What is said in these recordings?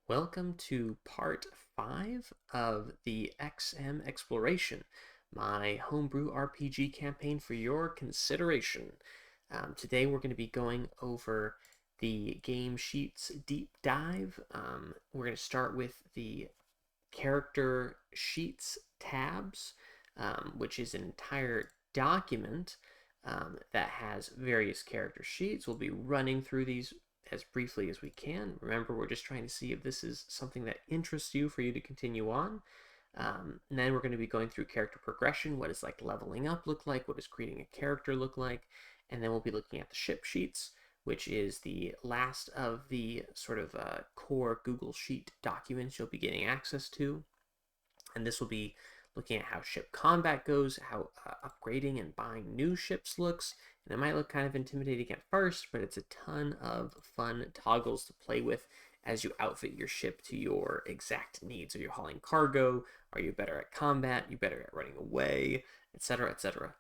Welcome to part 5 of the XM Exploration, my homebrew RPG campaign for your consideration. Today we're going to be going over the game sheets deep dive. We're going to start with the character sheets tabs, which is an entire document that has various character sheets. We'll be running through these as briefly as we can. Remember, we're just trying to see if this is something that interests you for you to continue on. And then we're going to be going through character progression. What does like leveling up look like? What does creating a character look like? And then we'll be looking at the ship sheets, which is the last of the sort of core Google Sheet documents you'll be getting access to. And this will be looking at how ship combat goes, how upgrading and buying new ships looks. And it might look kind of intimidating at first, but it's a ton of fun toggles to play with as you outfit your ship to your exact needs. Are you hauling cargo? Are you better at combat? Are you better at running away? Etc. Etc.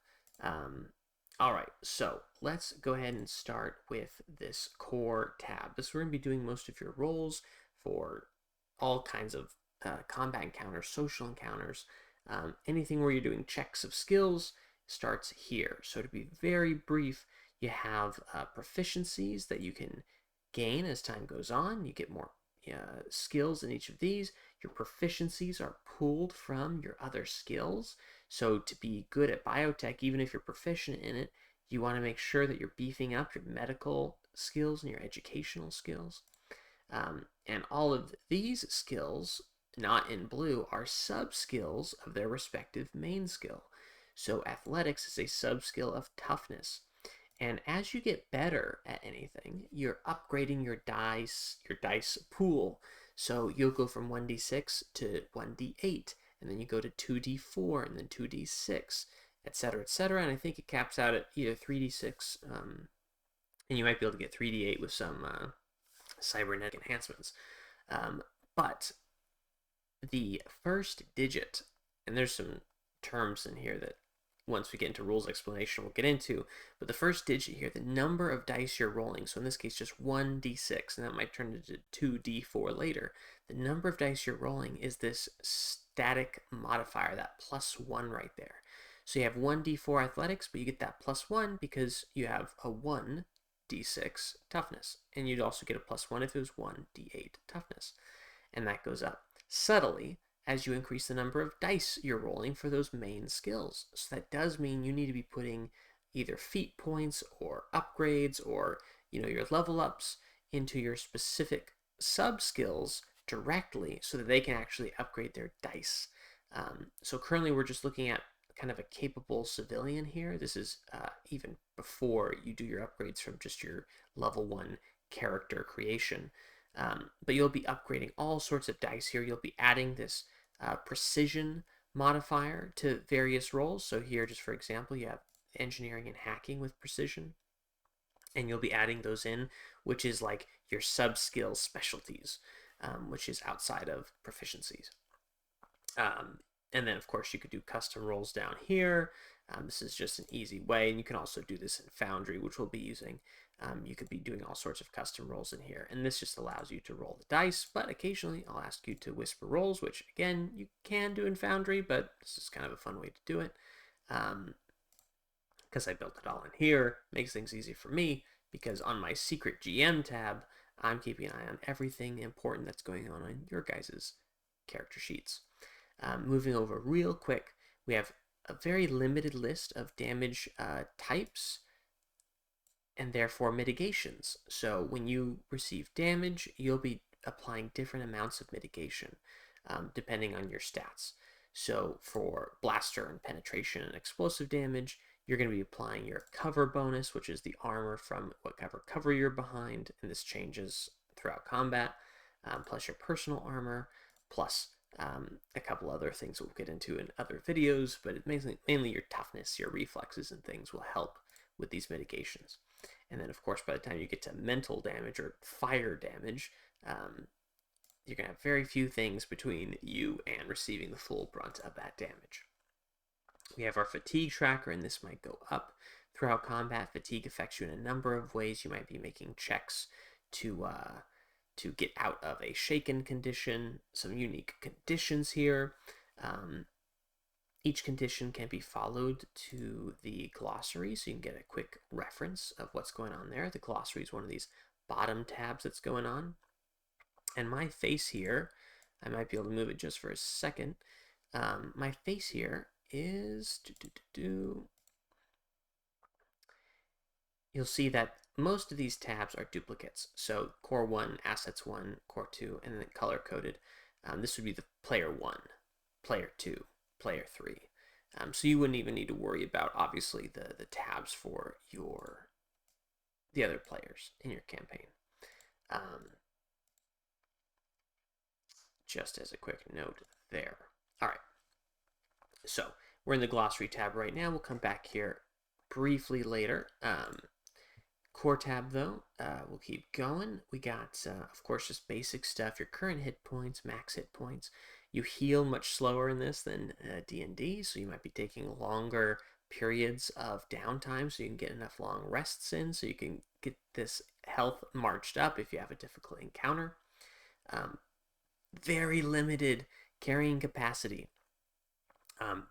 All right, so let's go ahead and start with this core tab. This is where we're going to be doing most of your roles for all kinds of combat encounters, social encounters, anything where you're doing checks of skills starts here. So to be very brief, you have proficiencies that you can gain as time goes on. You get more skills in each of these. Your proficiencies are pulled from your other skills. So to be good at biotech, even if you're proficient in it, you want to make sure that you're beefing up your medical skills and your educational skills. And all of these skills, not in blue, are sub skills of their respective main skill. So athletics is a sub skill of toughness. And as you get better at anything, you're upgrading your dice pool. So you'll go from 1d6 to 1d8, and then you go to 2d4, and then 2d6, etc., etc. And I think it caps out at either 3d6, and you might be able to get 3d8 with some cybernetic enhancements. But the first digit, and there's some terms in here that once we get into rules explanation we'll get into, but the first digit here, the number of dice you're rolling, so in this case just 1d6, and that might turn into 2d4 later, the number of dice you're rolling is this static modifier, that +1 right there. So you have 1d4 athletics, but you get that +1 because you have a 1d6 toughness, and you'd also get a +1 if it was 1d8 toughness, and that goes up subtly as you increase the number of dice you're rolling for those main skills. So that does mean you need to be putting either feat points or upgrades or your level ups into your specific sub skills directly so that they can actually upgrade their dice. So currently we're just looking at kind of a capable civilian here. This is even before you do your upgrades from just your level 1 character creation. But you'll be upgrading all sorts of dice here. You'll be adding this precision modifier to various roles. So here, just for example, you have engineering and hacking with precision, and you'll be adding those in, which is like your sub-skill specialties, which is outside of proficiencies. And then, of course, you could do custom rolls down here. This is just an easy way, and you can also do this in Foundry, which we'll be using. You could be doing all sorts of custom rolls in here, and this just allows you to roll the dice, but occasionally I'll ask you to whisper rolls, which, again, you can do in Foundry, but this is kind of a fun way to do it. Because I built it all in here, makes things easy for me, because on my secret GM tab, I'm keeping an eye on everything important that's going on your guys' character sheets. Moving over real quick, we have a very limited list of damage types and therefore mitigations. So when you receive damage, you'll be applying different amounts of mitigation depending on your stats. So for blaster and penetration and explosive damage, you're going to be applying your cover bonus, which is the armor from whatever cover you're behind, and this changes throughout combat, plus your personal armor, plus a couple other things we'll get into in other videos, but mainly your toughness, your reflexes, and things will help with these mitigations. And then, of course, by the time you get to mental damage or fire damage, you're going to have very few things between you and receiving the full brunt of that damage. We have our fatigue tracker, and this might go up throughout combat. Fatigue affects you in a number of ways. You might be making checks to to get out of a shaken condition. Some unique conditions here. Um, each condition can be followed to the glossary, so you can get a quick reference of what's going on there. The glossary is one of these bottom tabs that's going on. And my face here, I might be able to move it just for a second. My face here is, you'll see that most of these tabs are duplicates. So core 1, assets 1, core 2, and then color coded. This would be the player 1, player 2, player 3. So you wouldn't even need to worry about, obviously, the tabs for the other players in your campaign. Just as a quick note there. All right. So we're in the glossary tab right now. We'll come back here briefly later. Core tab, though, we'll keep going. We got, of course, just basic stuff. Your current hit points, max hit points. You heal much slower in this than D&D, so you might be taking longer periods of downtime so you can get enough long rests in so you can get this health marched up if you have a difficult encounter. Very limited carrying capacity.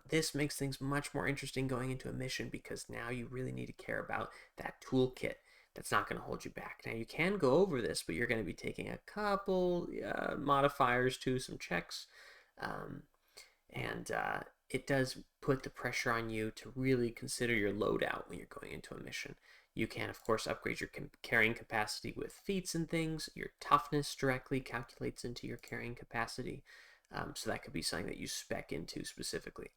This makes things much more interesting going into a mission because now you really need to care about that toolkit that's not going to hold you back. Now you can go over this, but you're going to be taking a couple modifiers to some checks, and it does put the pressure on you to really consider your loadout when you're going into a mission. You can, of course, upgrade your carrying capacity with feats and things. Your toughness directly calculates into your carrying capacity. So that could be something that you spec into specifically.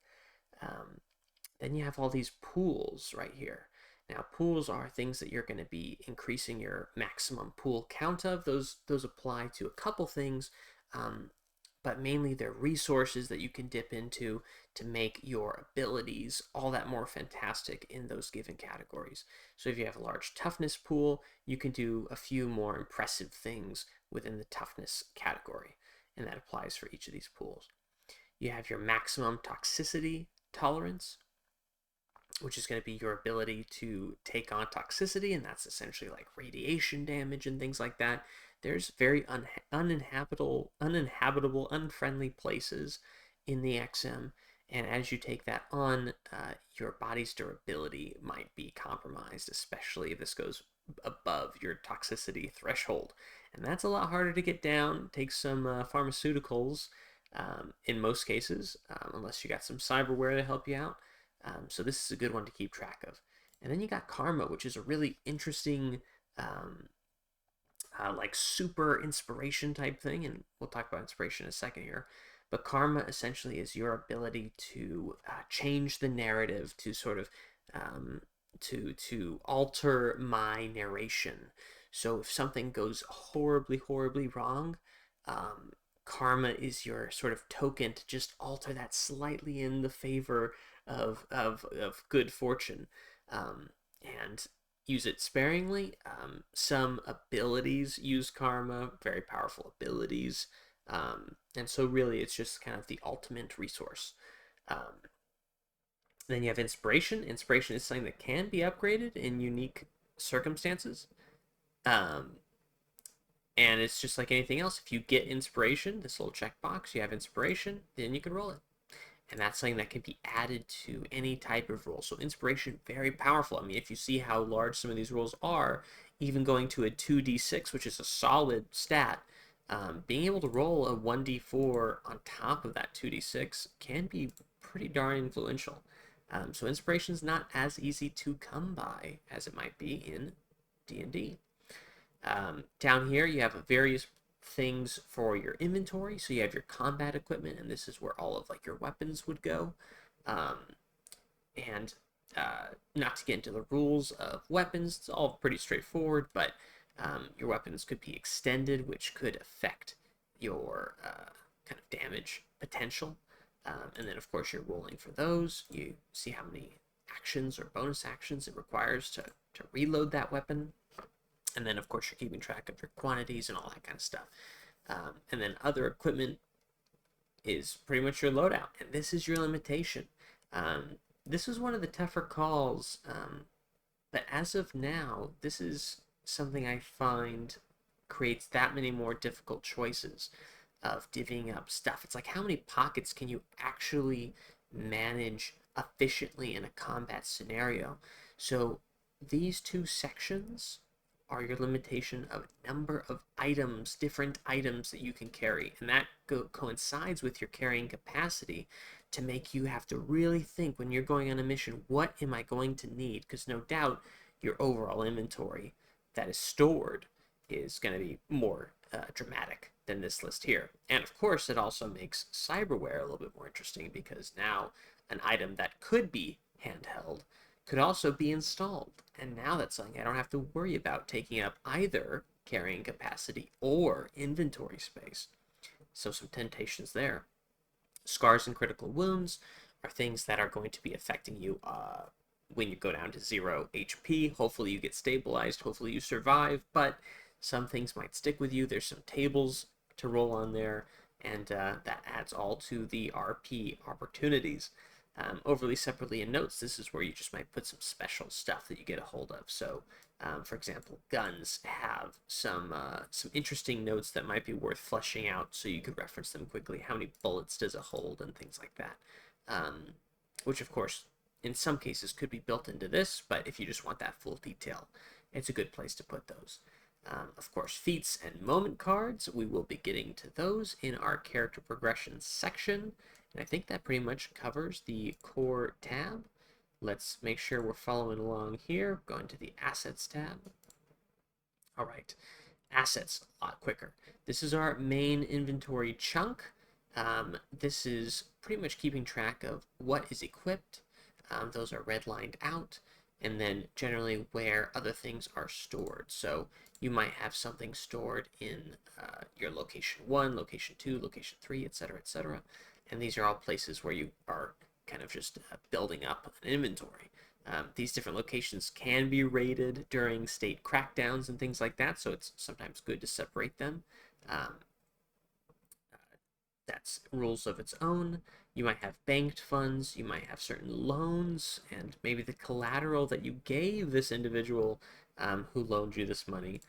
Then you have all these pools right here. Now, pools are things that you're going to be increasing your maximum pool count of. Those apply to a couple things, but mainly they're resources that you can dip into to make your abilities all that more fantastic in those given categories. So if you have a large toughness pool, you can do a few more impressive things within the toughness category, and that applies for each of these pools. You have your maximum toxicity tolerance, which is going to be your ability to take on toxicity, and that's essentially like radiation damage and things like that. There's very uninhabitable, unfriendly places in the XM, and as you take that on, your body's durability might be compromised, especially if this goes above your toxicity threshold. And that's a lot harder to get down. Takes some pharmaceuticals in most cases, unless you got some cyberware to help you out. So this is a good one to keep track of. And then you got karma, which is a really interesting like super inspiration type thing, and we'll talk about inspiration in a second here. But karma essentially is your ability to change the narrative, to sort of to alter my narration. So if something goes horribly wrong, karma is your sort of token to just alter that slightly in the favor of good fortune, and use it sparingly. Some abilities use karma, very powerful abilities, and so really it's just kind of the ultimate resource. Then you have inspiration. Inspiration is something that can be upgraded in unique circumstances. Um, and it's just like anything else. If you get inspiration, this little checkbox, you have inspiration, then you can roll it. And that's something that can be added to any type of roll. So inspiration, very powerful. I mean, if you see how large some of these rolls are, even going to a 2d6, which is a solid stat, being able to roll a 1d4 on top of that 2d6 can be pretty darn influential. So inspiration is not as easy to come by as it might be in D&D. Down here, you have various things for your inventory. So you have your combat equipment, and this is where all of like your weapons would go. And not to get into the rules of weapons, it's all pretty straightforward, but your weapons could be extended, which could affect your kind of damage potential. And then, of course, you're rolling for those. You see how many actions or bonus actions it requires to reload that weapon. And then, of course, you're keeping track of your quantities and all that kind of stuff. And then other equipment is pretty much your loadout. And this is your limitation. This is one of the tougher calls. But as of now, this is something I find creates that many more difficult choices of divvying up stuff. It's like, how many pockets can you actually manage efficiently in a combat scenario? So these two sections are your limitation of number of items, different items that you can carry, and that coincides with your carrying capacity to make you have to really think when you're going on a mission, what am I going to need? Because no doubt your overall inventory that is stored is going to be more dramatic than this list here. And of course, it also makes cyberware a little bit more interesting, because now an item that could be handheld could also be installed. And now that's something I don't have to worry about taking up either carrying capacity or inventory space. So some temptations there. Scars and critical wounds are things that are going to be affecting you when you go down to 0 HP. Hopefully you get stabilized, hopefully you survive, but some things might stick with you. There's some tables to roll on there, and that adds all to the RP opportunities. Overly separately in notes, this is where you just might put some special stuff that you get a hold of. So, for example, guns have some interesting notes that might be worth fleshing out, so you could reference them quickly. How many bullets does it hold, and things like that. Which, of course, in some cases could be built into this, but if you just want that full detail, it's a good place to put those. Of course, feats and moment cards, we will be getting to those in our character progression section. And I think that pretty much covers the core tab. Let's make sure we're following along here. Going to the assets tab. All right, assets, a lot quicker. This is our main inventory chunk. This is pretty much keeping track of what is equipped. Those are redlined out. And then generally where other things are stored. So you might have something stored in your location 1, location 2, location 3, etc., etc. And these are all places where you are kind of just building up an inventory. These different locations can be raided during state crackdowns and things like that, so it's sometimes good to separate them. That's rules of its own. You might have banked funds, you might have certain loans, and maybe the collateral that you gave this individual who loaned you this money.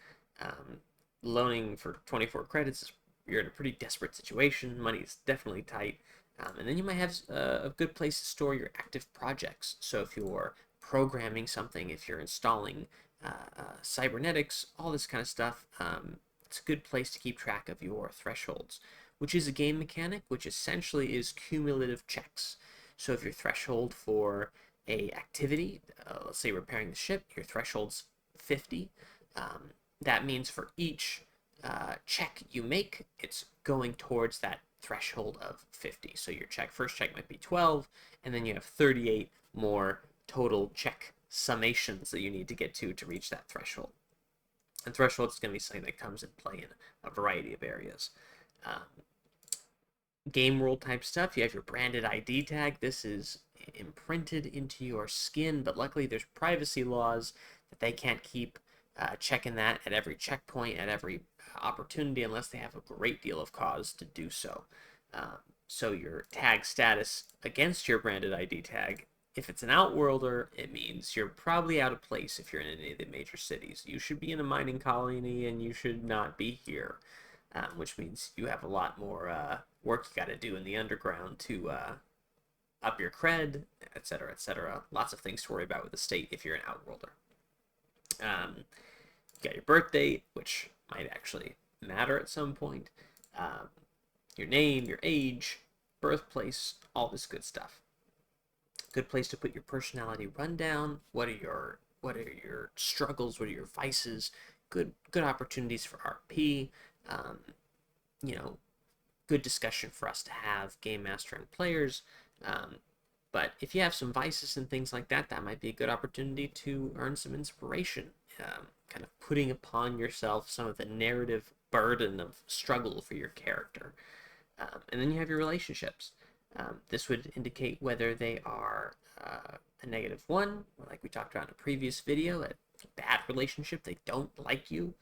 Loaning for 24 credits is, you're in a pretty desperate situation. Money is definitely tight. And then you might have a good place to store your active projects. So if you're programming something, if you're installing cybernetics, all this kind of stuff, it's a good place to keep track of your thresholds, which is a game mechanic, which essentially is cumulative checks. So if your threshold for a activity, let's say repairing the ship, your threshold's 50. That means for each check you make, it's going towards that threshold of 50. So your first check might be 12, and then you have 38 more total check summations that you need to get to reach that threshold. And threshold is going to be something that comes in play in a variety of areas. Game rule type stuff, you have your branded ID tag. This is imprinted into your skin, but luckily there's privacy laws that they can't keep checking that at every checkpoint, at every opportunity, unless they have a great deal of cause to do so. So your tag status against your branded ID tag, if it's an outworlder, it means you're probably out of place if you're in any of the major cities. You should be in a mining colony, and you should not be here, which means you have a lot more work you got to do in the underground to up your cred, etc., etc. Lots of things to worry about with the state if you're an outworlder. You got your birth date, which might actually matter at some point. Your name, your age, birthplace, all this good stuff. Good place to put your personality rundown. What are your struggles? What are your vices? Good opportunities for RP. Good discussion for us to have, game master and players. But if you have some vices and things like that, that might be a good opportunity to earn some inspiration, kind of putting upon yourself some of the narrative burden of struggle for your character. And then you have your relationships. This would indicate whether they are a -1, like we talked about in a previous video, a bad relationship, they don't like you,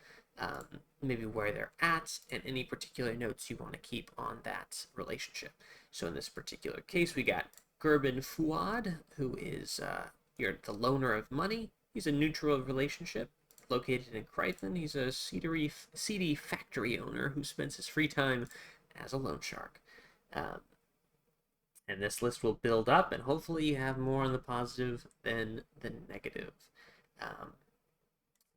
maybe where they're at, and any particular notes you want to keep on that relationship. So in this particular case, we got Gerben Fuad, who is the loaner of money. He's a neutral relationship. located in Crichton. He's a seedy factory owner who spends his free time as a loan shark. Um, and this list will build up, and hopefully you have more on the positive than the negative. Um,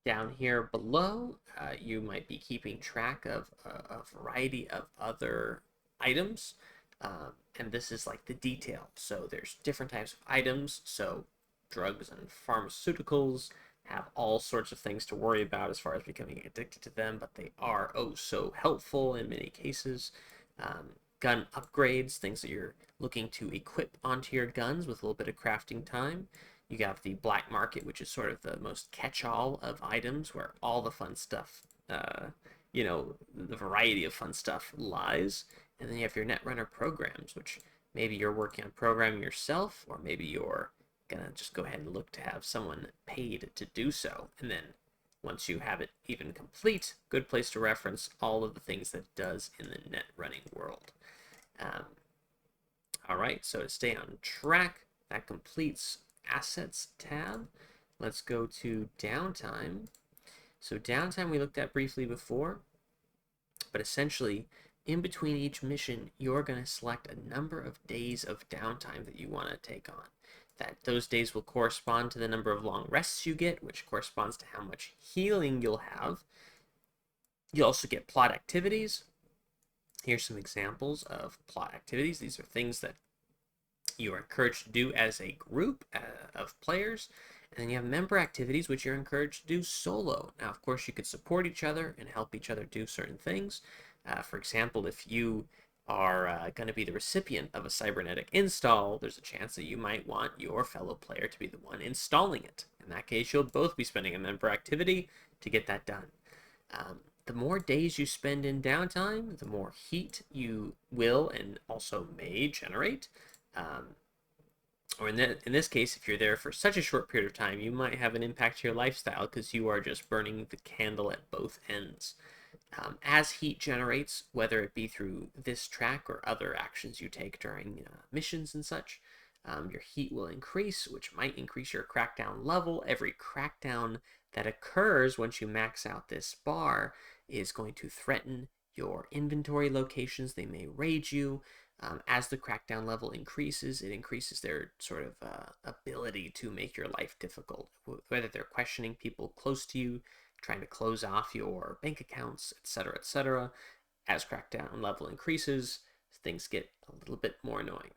Down here below, you might be keeping track of a variety of other items. And this is like the detail. So there's different types of items. So drugs and pharmaceuticals have all sorts of things to worry about as far as becoming addicted to them, but they are oh so helpful in many cases. Gun upgrades, things that you're looking to equip onto your guns with a little bit of crafting time. You got the black market, which is sort of the most catch-all of items where all the fun stuff, the variety of fun stuff lies. And then you have your netrunner programs, which maybe you're working on programming yourself, or maybe you're gonna just go ahead and look to have someone paid to do so. And then once you have it even complete, good place to reference all of the things that it does in the net running world. All right, so to stay on track, that completes Assets tab. Let's go to Downtime. So Downtime we looked at briefly before, but essentially in between each mission, you're going to select a number of days of downtime that you want to take on. Those days will correspond to the number of long rests you get, which corresponds to how much healing you'll have. You also get plot activities. Here's some examples of plot activities. These are things that you are encouraged to do as a group of players. And then you have member activities, which you're encouraged to do solo. Now, of course, you could support each other and help each other do certain things. For example, if you are going to be the recipient of a cybernetic install, there's a chance that you might want your fellow player to be the one installing it. In that case, you'll both be spending a member activity to get that done. The more days you spend in downtime, the more heat you will and also may generate. Or in this case, if you're there for such a short period of time, you might have an impact to your lifestyle because you are just burning the candle at both ends. As heat generates, whether it be through this track or other actions you take during missions and such, your heat will increase, which might increase your crackdown level. Every crackdown that occurs once you max out this bar is going to threaten your inventory locations. They may raid you. As the crackdown level increases, it increases their sort of ability to make your life difficult, whether they're questioning people close to you, trying to close off your bank accounts, etc., etc. As crackdown level increases, things get a little bit more annoying.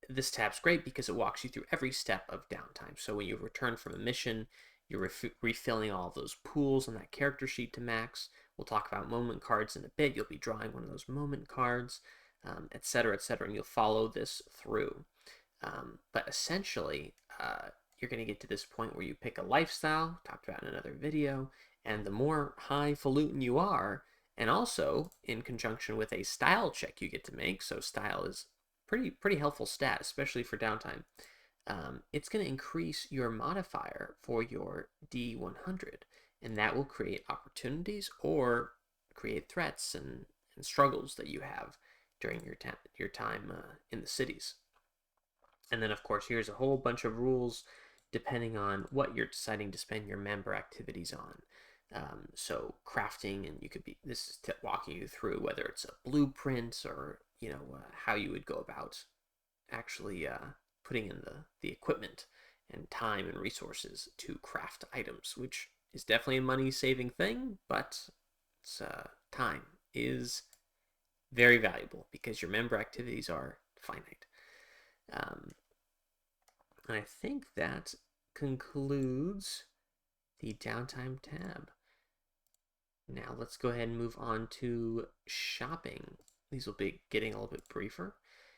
This tab's great because it walks you through every step of downtime. So when you return from a mission, you're refilling all of those pools on that character sheet to max. We'll talk about moment cards in a bit. You'll be drawing one of those moment cards, etc., etc., and you'll follow this through. But essentially, you're going to get to this point where you pick a lifestyle, talked about in another video, and the more highfalutin you are, and also in conjunction with a style check you get to make, so style is pretty helpful stat, especially for downtime. It's going to increase your modifier for your D100, and that will create opportunities or create threats and struggles that you have during your time in the cities. And then, of course, here's a whole bunch of rules depending on what you're deciding to spend your member activities on. So crafting, and this is walking you through whether it's a blueprint or how you would go about actually putting in the equipment and time and resources to craft items, which is definitely a money saving thing, but time is very valuable because your member activities are finite. And I think that concludes the downtime tab. Now let's go ahead and move on to shopping. These will be getting a little bit briefer.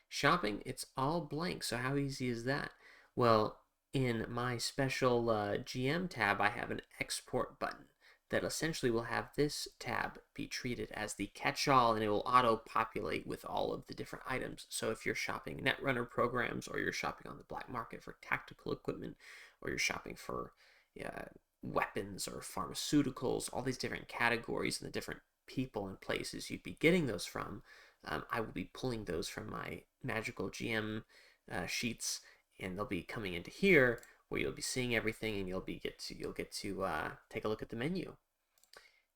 Shopping, it's all blank. So how easy is that? Well, in my special GM tab, I have an export button that essentially will have this tab be treated as the catch-all, and it will auto-populate with all of the different items. So if you're shopping Netrunner programs, or you're shopping on the black market for tactical equipment, or you're shopping for weapons or pharmaceuticals, all these different categories and the different people and places you'd be getting those from, I will be pulling those from my magical GM sheets, and they'll be coming into here where you'll be seeing everything and you'll get to take a look at the menu.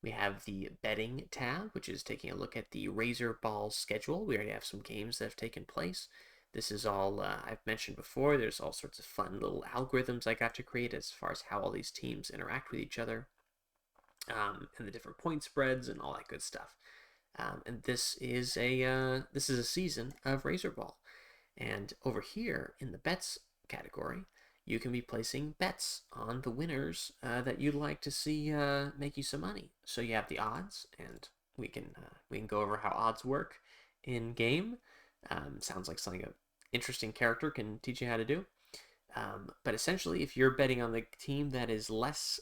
We have the betting tab, which is taking a look at the Razor Ball schedule. We already have some games that have taken place. This is all I've mentioned before. There's all sorts of fun little algorithms I got to create as far as how all these teams interact with each other, and the different point spreads and all that good stuff. And this is a season of Razor Ball. And over here in the bets category, you can be placing bets on the winners that you'd like to see make you some money. So you have the odds, and we can go over how odds work in game. Sounds like something an interesting character can teach you how to do. But essentially, if you're betting on the team that is less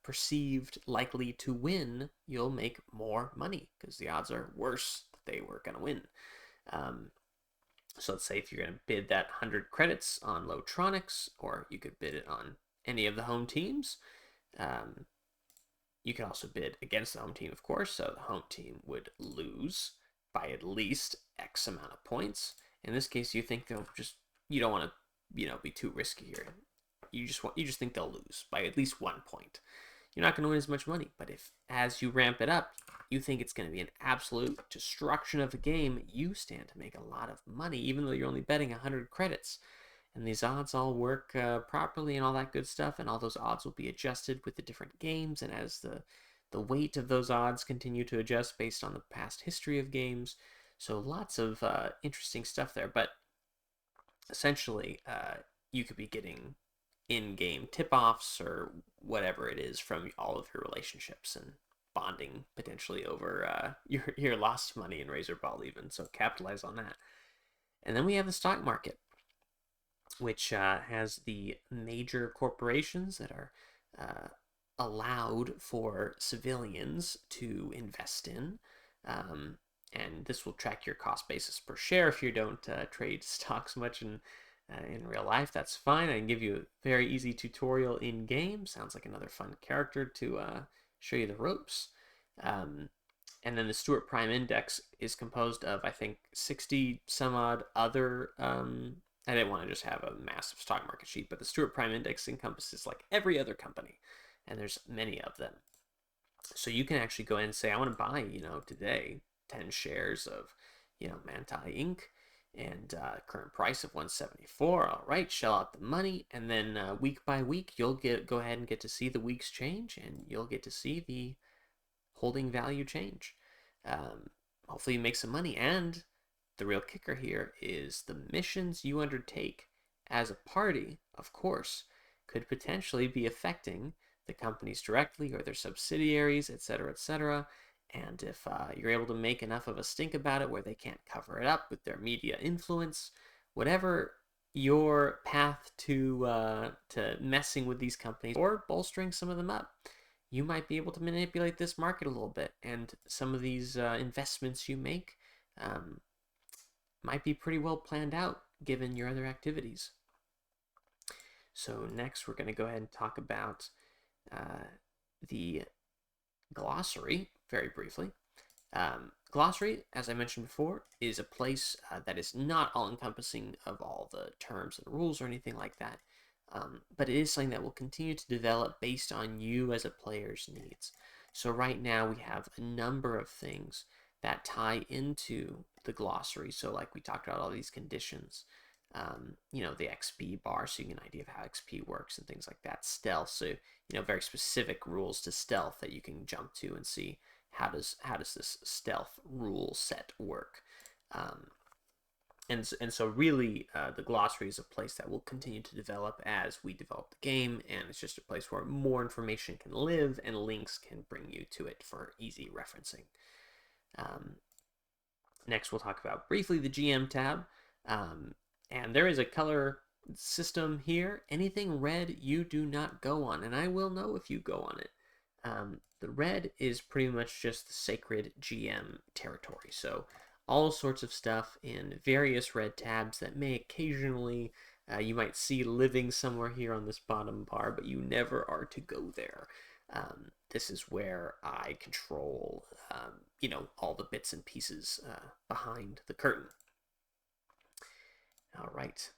perceived likely to win, you'll make more money because the odds are worse that they were going to win. So let's say if you're going to bid that 100 credits on Lowtronics, or you could bid it on any of the home teams. You can also bid against the home team, of course, so the home team would lose by at least X amount of points. In this case, you think you don't want to, be too risky here. You just think they'll lose by at least 1 point. You're not going to win as much money, but if as you ramp it up, you think it's going to be an absolute destruction of the game, you stand to make a lot of money, even though you're only betting 100 credits. And these odds all work properly and all that good stuff, and all those odds will be adjusted with the different games, and as the weight of those odds continue to adjust based on the past history of games. So lots of interesting stuff there, but essentially you could be getting in-game tip-offs or whatever it is from all of your relationships and bonding potentially over your lost money in Razor Ball even, so capitalize on that. And then we have the stock market, which has the major corporations that are allowed for civilians to invest in. And this will track your cost basis per share if you don't trade stocks much in real life. That's fine. I can give you a very easy tutorial in game. Sounds like another fun character to show you the ropes. And then the Stewart Prime Index is composed of, I think, 60 some odd other. I didn't want to just have a massive stock market sheet, but the Stewart Prime Index encompasses like every other company, and there's many of them. So you can actually go in and say, I want to buy, today 10 shares of, Manti Inc. and current price of 174. All right, shell out the money, and then week by week, you'll go ahead and get to see the weeks change, and you'll get to see the holding value change. Hopefully you make some money, and the real kicker here is the missions you undertake as a party, of course, could potentially be affecting the companies directly or their subsidiaries, etc., etc. And if you're able to make enough of a stink about it where they can't cover it up with their media influence, whatever your path to messing with these companies or bolstering some of them up, you might be able to manipulate this market a little bit, and some of these investments you make might be pretty well planned out given your other activities. So next we're going to go ahead and talk about the glossary very briefly. Glossary, as I mentioned before, is a place that is not all-encompassing of all the terms and rules or anything like that. But it is something that will continue to develop based on you as a player's needs. So right now we have a number of things that tie into the glossary. So like we talked about all these conditions, the XP bar, so you get an idea of how XP works and things like that. Stealth, so very specific rules to stealth that you can jump to and see how does this stealth rule set work. And so really, the glossary is a place that will continue to develop as we develop the game, and it's just a place where more information can live and links can bring you to it for easy referencing. Next, we'll talk about briefly the GM tab. And there is a color system here. Anything red, you do not go on, and I will know if you go on it. The red is pretty much just the sacred GM territory. So all sorts of stuff in various red tabs that may occasionally you might see living somewhere here on this bottom bar, but you never are to go there. This is where I control, all the bits and pieces behind the curtain. All right,